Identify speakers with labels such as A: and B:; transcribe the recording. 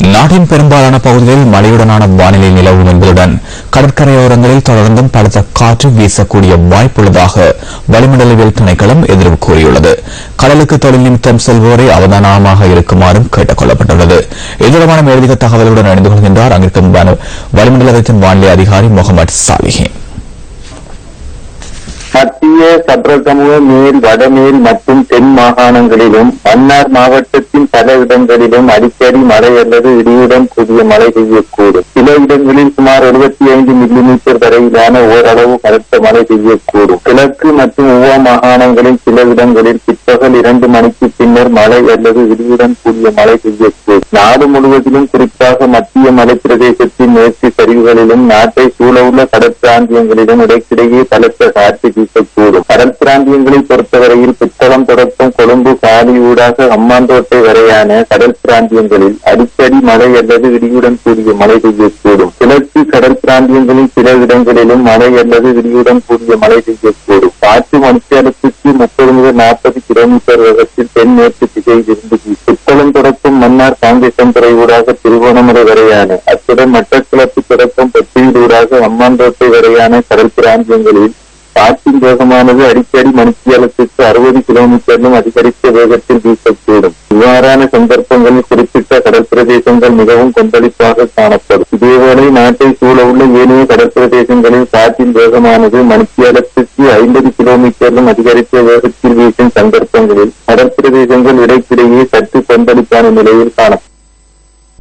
A: நாட்டின் பெரும்பாலான பகுதிகளில் மழையுடனான வானிலை நிலவும் என்பதுடன் கடற்கரையோரங்களில் தொடர்ந்தும் பலத்த காற்று வீசக்கூடிய வாய்ப்புள்ளதாக வளிமண்டலவியல் திணைக்களம் எதிர்வு கூறியுள்ளது. கடலுக்கு தொழில் நிமித்தம் செல்வோரை அவதானமாக இருக்குமாறும் கேட்டுக் கொள்ளப்பட்டுள்ளது. இது தொடர்பான மேலதிக தகவலுடன் இணைந்து கொள்கின்றார் அங்கிருக்கும் வளிமண்டலத்தின் வானிலை அதிகாரி முகமது சாலிஹின்.
B: மத்திய சப்ரகமுக மேல் வடமேல் மற்றும் தென் மாகாணங்களிலும் மன்னார் மாவட்டத்தின் பல இடங்களிலும் அடிக்கடி மழை அல்லது இடியுடன் கூடிய மழை பெய்யக்கூடும். சில இடங்களில் சுமார் 75 மில்லிமீட்டர் வரையிலான ஓரளவு கனத்த மழை பெய்யக்கூடும். கிழக்கு மற்றும் ஊவா மாகாணங்களில் சில இடங்களில் பிற்பகல் 2 மணிக்கு பின்னர் மழை அல்லது இடியுடன் கூடிய மழை பெய்யக்கூடும். நாடு முழுவதிலும் குறிப்பாக மத்திய மலை பிரதேசத்தின் மேற்கு சரிவுகளிலும் நாட்டை சூழவுள்ள கடற்பிராந்தியங்களிலும் இடைக்கிடையே பலத்த காற்று வீசக்கூடும். கடல் பிராந்தியங்களை பொறுத்தவரையில் புத்தளம் தொடக்கம் கொழும்பு காலி ஊடாக அம்மாந்தோட்டை வரையான கடல் பிராந்தியங்களில் அடிக்கடி மழை அல்லது இடியுடன் கூடிய மழை பெய்யக்கூடும். கிழக்கு கடல் பிராந்தியங்களில் சில இடங்களிலும் மழை அல்லது இடியுடன் கூடிய மழை பெய்யக்கூடும். காற்று மணித்தியாலத்துக்கு 30 முதல் 40 கிலோமீட்டர் வேகத்தில் தென்மேற்கு திசையில் இருந்து புத்தளம் தொடக்கம் மன்னார் காங்கேசன்துறை ஊடாக திருகோணமலை வரையான அத்துடன் மட்டக்களப்பு தொடக்கம் பட்டியல் ஊடாக அம்மாந்தோட்டை வரையான கடல் பிராந்தியங்களில் காற்றின் வேகமானது அடிக்கடி மணித்தியாலத்துக்கு 60 கிலோமீட்டரிலும் அதிகரித்த வேகத்தில் வீசக்கூடும். இவ்வாறான சந்தர்ப்பங்களில் குறிப்பிட்ட கடல் பிரதேசங்கள் மிகவும் கொந்தளிப்பாக காணப்படும். இதேவேளை நாட்டை சூழவுள்ள ஏனைய கடற்பிரதேசங்களில் காற்றின் வேகமானது மணித்தியாலத்துக்கு 50 கிலோமீட்டரிலும் அதிகரித்த வேகத்தில் வீசும் சந்தர்ப்பங்களில் கடற்பிரதேசங்கள் இடைக்கிடையே சற்று கொந்தளிப்பான நிலையில் காணப்படும்.